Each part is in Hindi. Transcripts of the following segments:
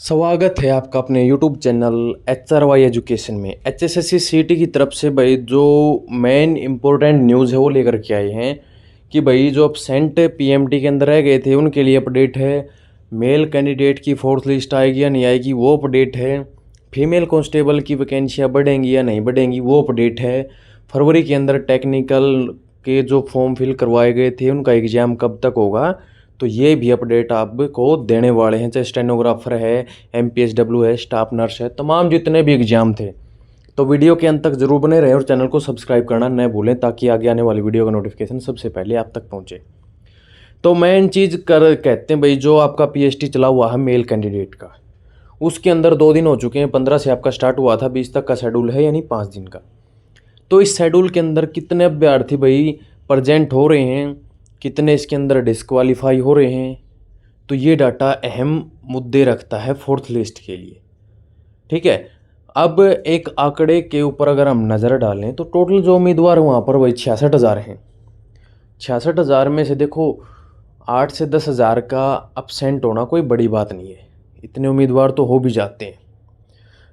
स्वागत है आपका अपने यूट्यूब चैनल HRY एजुकेशन में। HSSC CET की तरफ से भाई जो मेन इम्पोर्टेंट न्यूज़ है वो लेकर के आए हैं कि भाई जो एब्सेंट PMT के अंदर रह गए थे उनके लिए अपडेट है। मेल कैंडिडेट की फोर्थ लिस्ट आएगी या नहीं आएगी वो अपडेट है। फीमेल कांस्टेबल की वैकेंसियाँ बढ़ेंगी या नहीं बढ़ेंगी वो अपडेट है। फरवरी के अंदर टेक्निकल के जो फॉर्म फिल करवाए गए थे उनका एग्ज़ाम कब तक होगा, तो ये भी अपडेट आपको देने वाले हैं। चाहे स्टेनोग्राफर है, MPSW है, स्टाफ नर्स है, तमाम जितने भी एग्ज़ाम थे। तो वीडियो के अंत तक जरूर बने रहें और चैनल को सब्सक्राइब करना न भूलें ताकि आगे आने वाली वीडियो का नोटिफिकेशन सबसे पहले आप तक पहुंचे। तो मेन चीज़ कहते हैं भाई, जो आपका PST चला हुआ है मेल कैंडिडेट का, उसके अंदर 2 दिन हो चुके हैं। 15 से आपका स्टार्ट हुआ था, 20 तक का शेड्यूल है, यानी 5 दिन का। तो इस शेड्यूल के अंदर कितने अभ्यर्थी भाई प्रेजेंट हो रहे हैं, कितने इसके अंदर डिस्क्वालीफाई हो रहे हैं, तो ये डाटा अहम मुद्दे रखता है फोर्थ लिस्ट के लिए। ठीक है, अब एक आंकड़े के ऊपर अगर हम नज़र डालें तो टोटल जो उम्मीदवार वहाँ पर वही 66,000 हैं। 66,000 में से देखो 8 से 10,000 का अपसेंट होना कोई बड़ी बात नहीं है, इतने उम्मीदवार तो हो भी जाते हैं।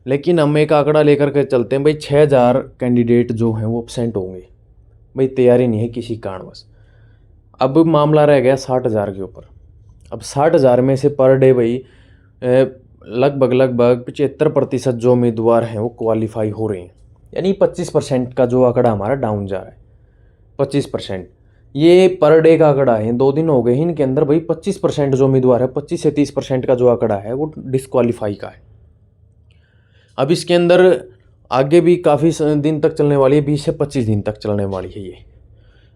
लेकिन हम एक आंकड़ा लेकर के चलते हैं भाई, 6,000 कैंडिडेट जो हैं वो अपसेंट होंगे भाई, तैयारी नहीं है किसी कारणवश। अब मामला रह गया 60,000 के ऊपर। अब 60,000 में से पर डे भाई लगभग 75% जो उम्मीदवार हैं वो क्वालिफाई हो रहे हैं, यानी 25% का जो आंकड़ा हमारा डाउन जा रहा है। 25% ये पर डे का आंकड़ा है, 2 दिन हो गए हैं इनके अंदर भाई 25% जो उम्मीदवार है, 25 से 30% का जो आंकड़ा है वो डिस्क्वालीफाई का है। अब इसके अंदर आगे भी काफ़ी दिन तक चलने वाली है, 20 से 25 दिन तक चलने वाली है ये।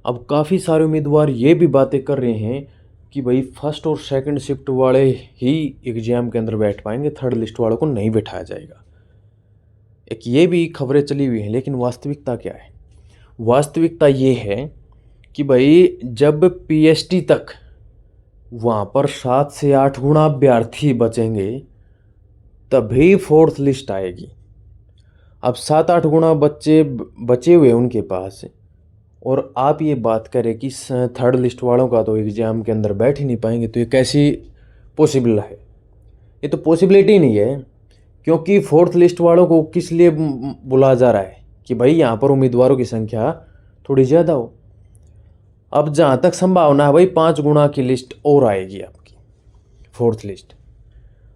अब काफ़ी सारे उम्मीदवार ये भी बातें कर रहे हैं कि भाई फर्स्ट और सेकंड शिफ्ट वाले ही एग्जाम के अंदर बैठ पाएंगे, थर्ड लिस्ट वालों को नहीं बैठाया जाएगा। एक ये भी खबरें चली हुई हैं, लेकिन वास्तविकता क्या है? वास्तविकता ये है कि भाई जब PST तक वहाँ पर 7 से 8 गुना अभ्यर्थी बचेंगे तभी फोर्थ लिस्ट आएगी। अब 7-8 गुना बच्चे बचे हुए उनके पास, और आप ये बात करें कि थर्ड लिस्ट वालों का तो एग्ज़ाम के अंदर बैठ ही नहीं पाएंगे, तो ये कैसी पॉसिबल है? ये तो पॉसिबिलिटी नहीं है, क्योंकि फोर्थ लिस्ट वालों को किस लिए बुलाया जा रहा है कि भाई यहाँ पर उम्मीदवारों की संख्या थोड़ी ज़्यादा हो। अब जहाँ तक संभावना है भाई 5 गुना की लिस्ट और आएगी आपकी फोर्थ लिस्ट।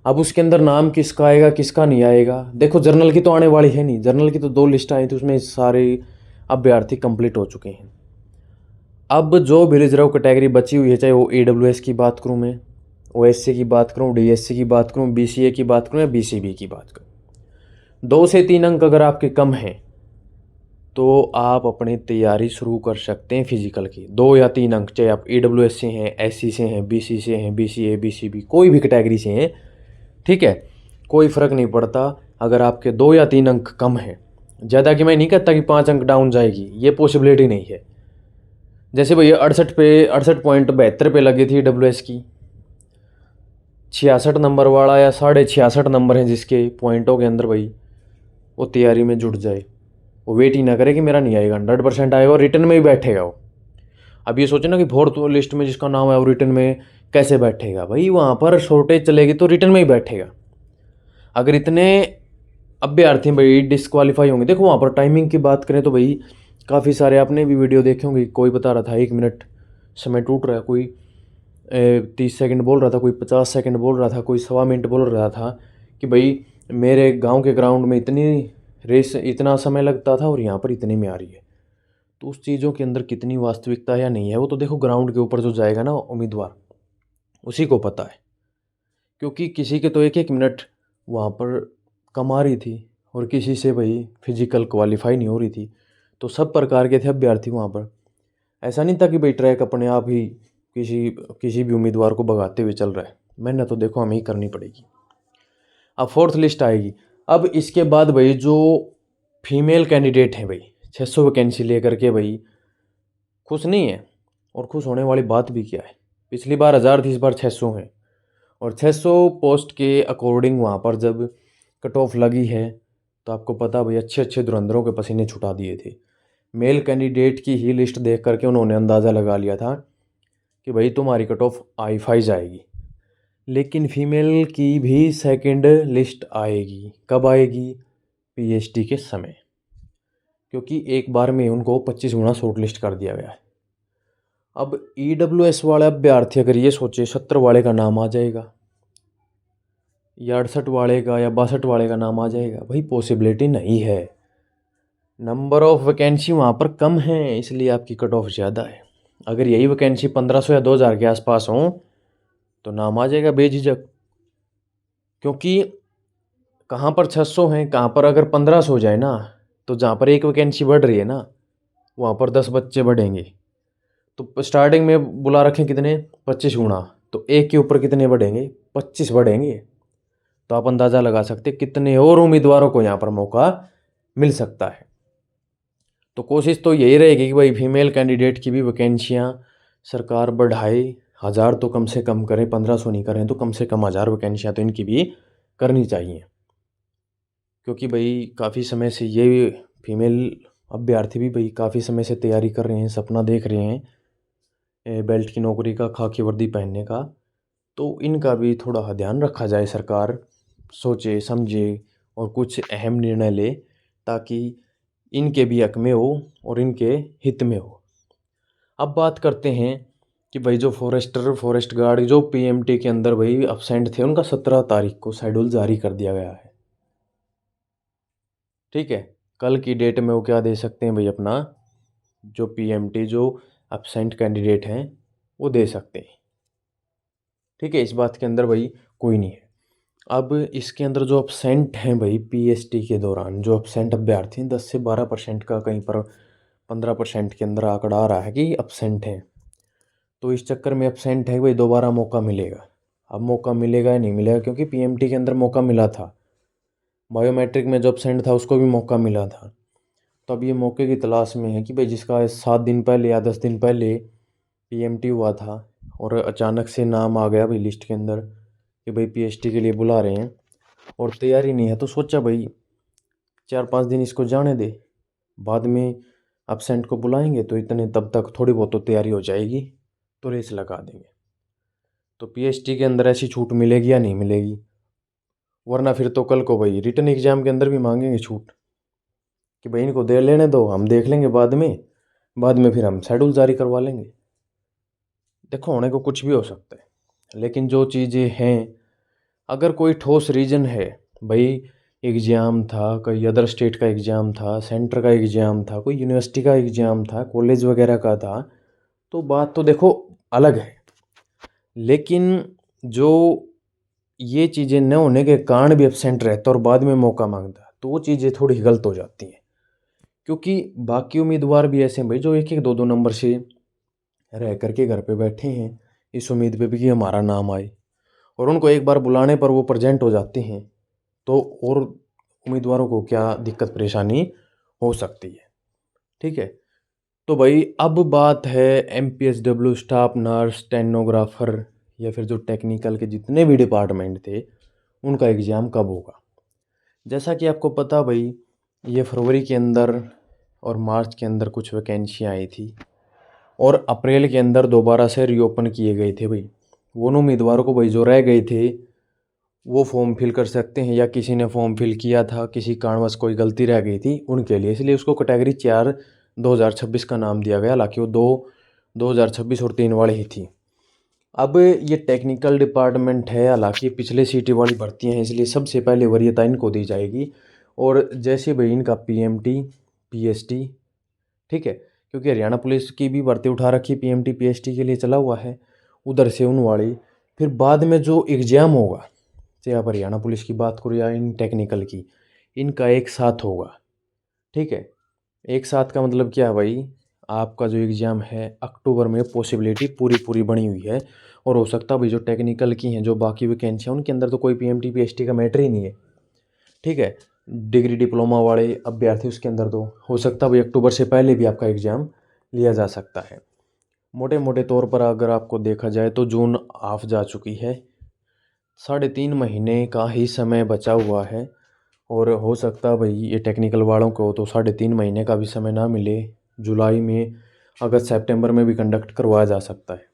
अब उसके अंदर नाम किसका आएगा किसका नहीं आएगा, देखो जर्नल की तो आने वाली है नहीं, जर्नल की तो 2 लिस्ट आई थी, उसमें सारे अभ्यर्थी कंप्लीट हो चुके हैं। अब जो भी रिजर्व कैटेगरी बची हुई है, चाहे वो AWS की बात करूँ मैं, OSC की बात करूँ, DSC की बात करूँ, BCA की बात करूँ या BCB की बात करूँ, 2 से 3 अंक अगर आपके कम हैं तो आप अपनी तैयारी शुरू कर सकते हैं फिजिकल की। 2 या 3 अंक, चाहे आप AWS से हैं, SC से हैं, BC से हैं, BCA BCB कोई भी कैटेगरी से हैं, ठीक है, कोई फ़र्क नहीं पड़ता। अगर आपके 2 या 3 अंक कम हैं, ज़्यादा कि मैं नहीं कहता कि 5 अंक डाउन जाएगी, ये पॉसिबिलिटी नहीं है। जैसे भैया 68.72 पे लगी थी AWS की, 66 नंबर वाला या 66.5 नंबर है जिसके पॉइंटों के अंदर भाई वो तैयारी में जुट जाए, वो वेट ही ना करे कि मेरा नहीं आएगा, 100% आएगा और रिटर्न में भी बैठेगा वो। अब ये सोचे ना कि फोर्थ लिस्ट में जिसका नाम है वो रिटर्न में कैसे बैठेगा, भाई वहाँ पर शॉर्टेज चलेगी तो रिटर्न में ही बैठेगा। अगर इतने अभ्यर्थी भाई डिस्क्वालीफाई होंगे, देखो वहाँ पर टाइमिंग की बात करें तो भाई काफ़ी सारे आपने भी वीडियो देखे होंगे, कोई बता रहा था 1 मिनट समय टूट रहा है, कोई 30 सेकंड बोल रहा था, कोई 50 सेकंड बोल रहा था, कोई 1.25 मिनट बोल रहा था कि भाई मेरे गांव के ग्राउंड में इतनी रेस इतना समय लगता था और यहाँ पर इतने में आ रही है। तो उस चीज़ों के अंदर कितनी वास्तविकता या नहीं है वो तो देखो ग्राउंड के ऊपर जो जाएगा ना उम्मीदवार, उसी को पता है। क्योंकि किसी के तो 1-1 मिनट वहाँ पर कम आ रही थी और किसी से भाई फिजिकल क्वालिफाई नहीं हो रही थी, तो सब प्रकार के थे अभ्यर्थी वहाँ पर। ऐसा नहीं था कि भाई ट्रैक अपने आप ही किसी भी उम्मीदवार को भगाते हुए चल रहा है, मेहनत तो देखो हमें ही करनी पड़ेगी। अब फोर्थ लिस्ट आएगी। अब इसके बाद भाई जो फीमेल कैंडिडेट हैं भाई 600 वैकेंसी लेकर के भाई खुश नहीं है, और खुश होने वाली बात भी क्या है, पिछली बार 1000 थी, इस बार 600 है, और 600 पोस्ट के अकॉर्डिंग वहाँ पर जब कट ऑफ लगी है तो आपको पता भाई अच्छे अच्छे धुरंधरों के पसीने छुटा दिए थे। मेल कैंडिडेट की ही लिस्ट देख करके उन्होंने अंदाज़ा लगा लिया था कि भाई तुम्हारी कट ऑफ I5 जाएगी। लेकिन फीमेल की भी सेकंड लिस्ट आएगी। कब आएगी? पीएचडी के समय, क्योंकि एक बार में उनको 25 गुना शॉर्ट लिस्ट कर दिया गया है। अब ईडब्ल्यूएस वाले अभ्यर्थी अगर ये सोचे 70 वाले का नाम आ जाएगा या 68 वाले का या 62 वाले का नाम आ जाएगा, भाई पॉसिबिलिटी नहीं है। नंबर ऑफ वैकेंसी वहाँ पर कम है, इसलिए आपकी कट ऑफ ज़्यादा है। अगर यही वैकेंसी 1500 या 2000 के आसपास हो तो नाम आ जाएगा बेझिझक, क्योंकि कहाँ पर 600 हैं, कहाँ पर अगर 1500 हो जाए ना, तो जहाँ पर एक वैकेंसी बढ़ रही है ना, वहाँ पर 10 बच्चे बढ़ेंगे। तो स्टार्टिंग में बुला रखें कितने? 25 गुना, तो एक के ऊपर कितने बढ़ेंगे? 25 बढ़ेंगे। तो आप अंदाज़ा लगा सकते कितने और उम्मीदवारों को यहाँ पर मौका मिल सकता है। तो कोशिश तो यही रहेगी कि भाई फीमेल कैंडिडेट की भी वैकेंसियाँ सरकार बढ़ाए। 1000 तो कम से कम करें, 1500 नहीं करें तो कम से कम 1000 वैकेंसियाँ तो इनकी भी करनी चाहिए, क्योंकि भाई काफ़ी समय से ये फीमेल अभ्यर्थी भी भाई काफ़ी समय से तैयारी कर रहे हैं, सपना देख रहे हैं बेल्ट की नौकरी का, खाकी वर्दी पहनने का। तो इनका भी थोड़ा ध्यान रखा जाए, सरकार सोचे समझे और कुछ अहम निर्णय ले, ताकि इनके भी हक में हो और इनके हित में हो। अब बात करते हैं कि भाई जो फॉरेस्ट गार्ड जो पीएमटी के अंदर भाई अब्सेंट थे, उनका 17 तारीख को शेड्यूल जारी कर दिया गया है। ठीक है, कल की डेट में वो क्या दे सकते हैं भाई, अपना जो पीएमटी जो अब्सेंट कैंडिडेट हैं वो दे सकते हैं। ठीक है, इस बात के अंदर भाई कोई नहीं है। अब इसके अंदर जो अब्सेंट हैं भाई पीएचडी के दौरान, जो अब्सेंट अभ्यर्थी हैं 10 से 12% का, कहीं पर 15% के अंदर आंकड़ा आ रहा है कि अब्सेंट हैं। तो इस चक्कर में अब्सेंट है भाई, दोबारा मौका मिलेगा। अब मौका मिलेगा या नहीं मिलेगा, क्योंकि पीएमटी के अंदर मौका मिला था, बायोमेट्रिक में जो अब्सेंट था उसको भी मौका मिला था। तो अब ये मौके की तलाश में है कि भाई जिसका 7 दिन पहले या 10 दिन पहले पीएमटी हुआ था और अचानक से नाम आ गया भाई लिस्ट के अंदर कि भाई पीएचडी के लिए बुला रहे हैं और तैयारी नहीं है, तो सोचा भाई 4-5 दिन इसको जाने दे, बाद में अब्सेंट को बुलाएंगे तो इतने तब तक थोड़ी बहुत तो तैयारी हो जाएगी, तो रेस लगा देंगे। तो पीएचडी के अंदर ऐसी छूट मिलेगी या नहीं मिलेगी? वरना फिर तो कल को भाई रिटन एग्जाम के अंदर भी मांगेंगे छूट कि भाई इनको दे लेने दो, हम देख लेंगे बाद में फिर हम शेड्यूल जारी करवा लेंगे। देखो, होने को कुछ भी हो सकता है, लेकिन जो चीज़ें हैं, अगर कोई ठोस रीज़न है भाई, एग्ज़ाम था, कोई अदर स्टेट का एग्ज़ाम था, सेंटर का एग्ज़ाम था, कोई यूनिवर्सिटी का एग्ज़ाम था, कॉलेज वगैरह का था, तो बात तो देखो अलग है। लेकिन जो ये चीज़ें न होने के कारण भी एब्सेंट रहता और बाद में मौका मांगता, तो वो चीज़ें थोड़ी गलत हो जाती हैं। क्योंकि बाकी उम्मीदवार भी ऐसे हैं भाई जो 1-1 2-2 नंबर से रह करके घर पे बैठे हैं, इस उम्मीद पे भी कि हमारा नाम आए, और उनको एक बार बुलाने पर वो प्रेजेंट हो जाते हैं, तो और उम्मीदवारों को क्या दिक्कत परेशानी हो सकती है। ठीक है, तो भाई अब बात है एमपीएसडब्ल्यू स्टाफ नर्स, स्टेनोग्राफर या फिर जो टेक्निकल के जितने भी डिपार्टमेंट थे उनका एग्ज़ाम कब होगा। जैसा कि आपको पता भाई, ये फरवरी के अंदर और मार्च के अंदर कुछ वैकेंसियाँ आई थी और अप्रैल के अंदर दोबारा से रीओपन किए गए थे भाई। वो उन उम्मीदवारों को भाई जो रह गए थे वो फॉर्म फिल कर सकते हैं, या किसी ने फॉर्म फिल किया था, किसी कारणवश कोई गलती रह गई थी उनके लिए, इसलिए उसको कैटेगरी 4 2026 का नाम दिया गया, हालांकि वो 2026 और 3 वाली ही थी। अब ये टेक्निकल डिपार्टमेंट है, हालांकि पिछले सीटी वाली भर्तियाँ हैं, इसलिए सबसे पहले वरीयता इनको दी जाएगी। और जैसे भाई इनका पीएमटी पीएचडी, ठीक है, क्योंकि हरियाणा पुलिस की भी भर्ती उठा रखी पीएमटी पीएचडी के लिए चला हुआ है, उधर से उन वाली, फिर बाद में जो एग्ज़ाम होगा, चाहे आप हरियाणा पुलिस की बात करो या इन टेक्निकल की, इनका एक साथ होगा। ठीक है, एक साथ का मतलब क्या है भाई, आपका जो एग्ज़ाम है अक्टूबर में पॉसिबिलिटी पूरी पूरी बनी हुई है, और हो सकता है भाई जो टेक्निकल की हैं, जो बाकी वैकेंसी हैं, उनके अंदर तो कोई पीएमटी पीएचडी का मैटर ही नहीं है। ठीक है, डिग्री डिप्लोमा वाले अभ्यर्थी उसके अंदर तो हो सकता है भाई अक्टूबर से पहले भी आपका एग्ज़ाम लिया जा सकता है। मोटे मोटे तौर पर अगर आपको देखा जाए तो जून ऑफ जा चुकी है, 3.5 महीने का ही समय बचा हुआ है, और हो सकता है भाई ये टेक्निकल वालों को तो 3.5 महीने का भी समय ना मिले, जुलाई में, अगस्त सितंबर में भी कंडक्ट करवाया जा सकता है।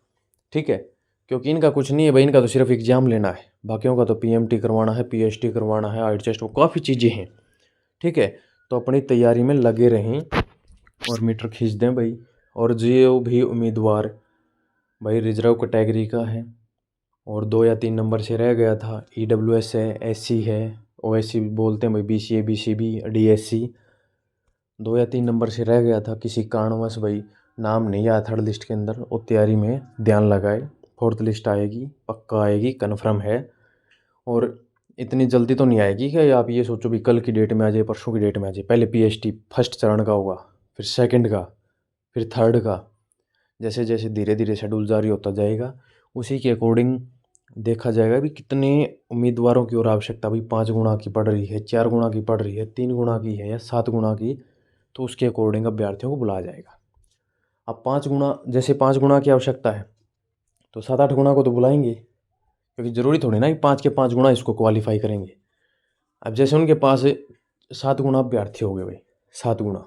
ठीक है, क्योंकि इनका कुछ नहीं है भाई, इनका तो सिर्फ एग्ज़ाम लेना है, बाकियों का तो पीएमटी करवाना है, पीएचडी करवाना है, हाइट चेस्ट, काफ़ी चीज़ें हैं। ठीक है, तो अपनी तैयारी में लगे रहें और मीटर खींच दें भाई। और जो भी उम्मीदवार भाई रिजर्व कैटेगरी का है और 2 या 3 नंबर से रह गया था, ईडब्ल्यूएस है, एससी है, ओएससी बोलते हैं भाई, बीसीए, बीसीबी, डीएससी, 2 या 3 नंबर से रह गया था, किसी कारणवश भाई नाम नहीं आया थर्ड लिस्ट के अंदर, और तैयारी में ध्यान लगाए। फोर्थ लिस्ट आएगी, पक्का आएगी, कन्फर्म है। और इतनी जल्दी तो नहीं आएगी कि आप ये सोचो भी कल की डेट में आ जाए, परसों की डेट में आ जाए। पहले पीएचडी फर्स्ट चरण का होगा, फिर सेकंड का, फिर थर्ड का। जैसे जैसे धीरे धीरे शेड्यूल जारी होता जाएगा, उसी के अकॉर्डिंग देखा जाएगा भी कितने उम्मीदवारों की और आवश्यकता भाई 5 गुना की पड़ रही है, 4 गुना की पड़ रही है, 3 गुना की है या 7 गुना की, तो उसके अकॉर्डिंग अभ्यर्थियों को बुलाया जाएगा। अब 5 गुना, जैसे 5 गुना की आवश्यकता है तो 7-8 गुना को तो बुलाएंगे, क्योंकि ज़रूरी थोड़ी ना कि 5 के 5 गुना इसको क्वालिफाई करेंगे। अब जैसे उनके पास 7 गुना अभ्यर्थी हो गए भाई, 7 गुना,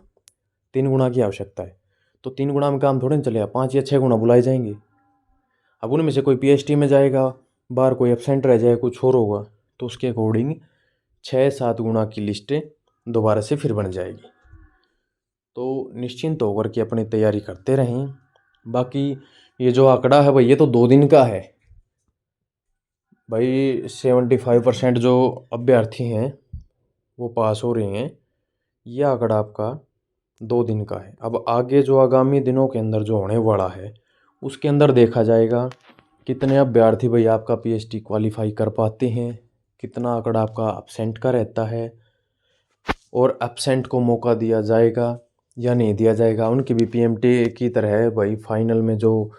3 गुना की आवश्यकता है, तो 3 गुना में काम थोड़े ना चलेगा, 5 या 6 गुना बुलाए जाएंगे। अब उनमें से कोई पीएचडी में जाएगा, बाहर कोई एब्सेंट रह जाए, कुछ और होगा, तो उसके अकॉर्डिंग 6-7 गुना की लिस्टें दोबारा से फिर बन जाएगी। तो निश्चिंत होकर के अपनी तैयारी करते रहें। बाकी ये जो आंकड़ा है भाई, ये तो 2 दिन का है भाई। 75% जो अभ्यर्थी हैं वो पास हो रहे हैं, ये आंकड़ा आपका 2 दिन का है। अब आगे जो आगामी दिनों के अंदर जो होने वाला है, उसके अंदर देखा जाएगा कितने अभ्यर्थी भाई आपका पीएचडी क्वालिफाई कर पाते हैं, कितना आंकड़ा आपका एब्सेंट का रहता है, और एब्सेंट को मौका दिया जाएगा या नहीं दिया जाएगा। उनकी भी पीएमटी की तरह भाई फाइनल में जो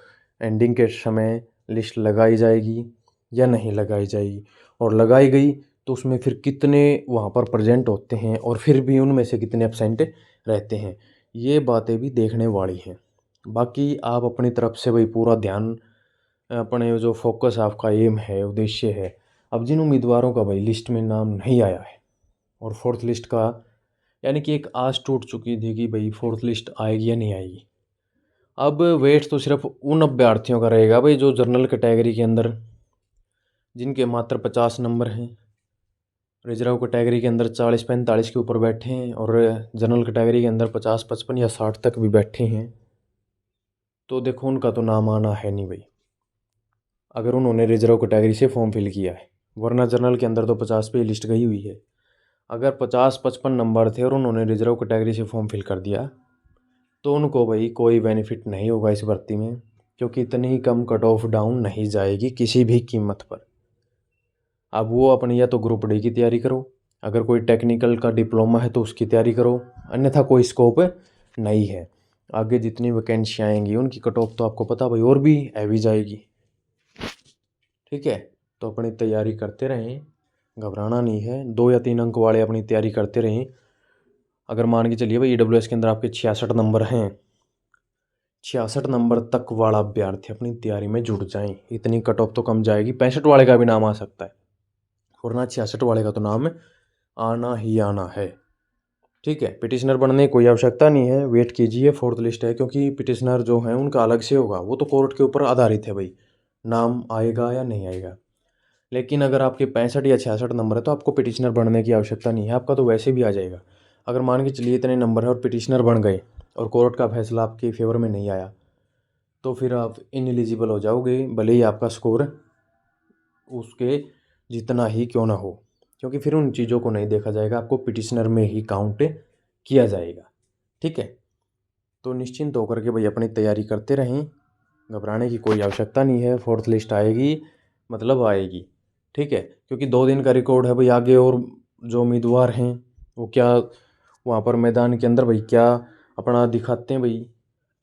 एंडिंग के समय लिस्ट लगाई जाएगी या नहीं लगाई जाएगी, और लगाई गई तो उसमें फिर कितने वहाँ पर प्रेजेंट होते हैं और फिर भी उनमें से कितने एब्सेंट रहते हैं, ये बातें भी देखने वाली हैं। बाकी आप अपनी तरफ से भाई पूरा ध्यान, अपने जो फोकस आपका एम है, उद्देश्य है। अब जिन उम्मीदवारों का भाई लिस्ट में नाम नहीं आया है और फोर्थ लिस्ट का, यानी कि एक आस टूट चुकी थी कि भाई फोर्थ लिस्ट आएगी या नहीं आएगी, अब वेट तो सिर्फ उन अभ्यर्थियों का रहेगा भाई जो जनरल कैटेगरी के अंदर, जिनके मात्र 50 नंबर हैं, रिजर्व कैटेगरी के अंदर 40-45 के ऊपर बैठे हैं, और जनरल कैटेगरी के अंदर 50-55 या 60 तक भी बैठे हैं। तो देखो उनका तो नाम आना है नहीं भाई, अगर उन्होंने रिजर्व कैटेगरी से फॉर्म फिल किया है, वरना जनरल के अंदर तो 50 पे लिस्ट गई हुई है। अगर 50-55 नंबर थे और उन्होंने रिजर्व कैटेगरी से फॉर्म फिल कर दिया, तो उनको भाई कोई बेनिफिट नहीं होगा इस भर्ती में, क्योंकि इतनी कम कट ऑफ डाउन नहीं जाएगी किसी भी कीमत पर। अब वो अपनी या तो ग्रुप डी की तैयारी करो, अगर कोई टेक्निकल का डिप्लोमा है तो उसकी तैयारी करो, अन्यथा कोई स्कोप नहीं है। आगे जितनी वैकेंसी आएंगी उनकी कट ऑफ तो आपको पता भाई और भी हैवी जाएगी। ठीक है, तो अपनी तैयारी करते रहें, घबराना नहीं है। 2 या 3 अंक वाले अपनी तैयारी करते रहें। अगर मान के चलिए भाई ईडब्ल्यूएस के अंदर आपके 66 नंबर हैं, 66 नंबर तक वाला अभ्यर्थी अपनी तैयारी में जुट जाएं, इतनी कट ऑफ तो कम जाएगी। 65 वाले का भी नाम आ सकता है, वरना 66 वाले का तो नाम आना ही आना है। ठीक है, पिटिशनर बनने की कोई आवश्यकता नहीं है, वेट कीजिए, फोर्थ लिस्ट है, क्योंकि पिटिशनर जो है उनका अलग से होगा, वो तो कोर्ट के ऊपर आधारित है भाई, नाम आएगा या नहीं आएगा। लेकिन अगर आपके 65 या 66 नंबर है तो आपको पिटिशनर बनने की आवश्यकता नहीं है, आपका तो वैसे भी आ जाएगा। अगर मान के चलिए इतने नंबर है और पिटिशनर बन गए और कोर्ट का फैसला आपके फेवर में नहीं आया, तो फिर आप इनएलिजिबल हो जाओगे, भले ही आपका स्कोर उसके जितना ही क्यों ना हो, क्योंकि फिर उन चीज़ों को नहीं देखा जाएगा, आपको पिटिशनर में ही काउंट किया जाएगा। ठीक है, तो निश्चिंत होकर के भाई अपनी तैयारी करते रहें, घबराने की कोई आवश्यकता नहीं है। फोर्थ लिस्ट आएगी मतलब आएगी। ठीक है, क्योंकि 2 दिन का रिकॉर्ड है भाई, आगे और जो उम्मीदवार हैं वो क्या वहाँ पर मैदान के अंदर भाई क्या अपना दिखाते हैं भाई।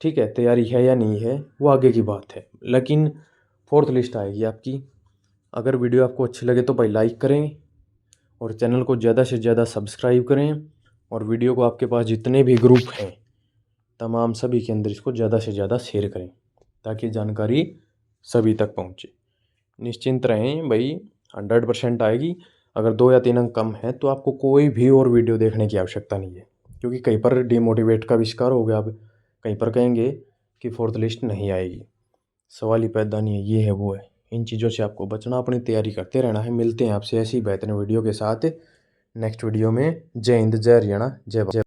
ठीक है, तैयारी है या नहीं है वो आगे की बात है, लेकिन फोर्थ लिस्ट आएगी आपकी। अगर वीडियो आपको अच्छी लगे तो भाई लाइक करें और चैनल को ज़्यादा से ज़्यादा सब्सक्राइब करें, और वीडियो को आपके पास जितने भी ग्रुप हैं तमाम सभी के अंदर इसको ज़्यादा से ज़्यादा शेयर करें, ताकि जानकारी सभी तक पहुँचे। निश्चिंत रहें भाई, 100% आएगी। अगर 2 या 3 अंक कम है तो आपको कोई भी और वीडियो देखने की आवश्यकता नहीं है, क्योंकि कहीं पर डिमोटिवेट का भी शिकार हो गया। अब कहीं पर कहेंगे कि फोर्थ लिस्ट नहीं आएगी, सवाल ही पैदा नहीं है, ये है वो है। इन चीज़ों से आपको बचना, अपनी तैयारी करते रहना है। मिलते हैं आपसे ऐसी बेहतरीन वीडियो के साथ नेक्स्ट वीडियो में। जय हिंद, जय हरियाणा, जय भारत।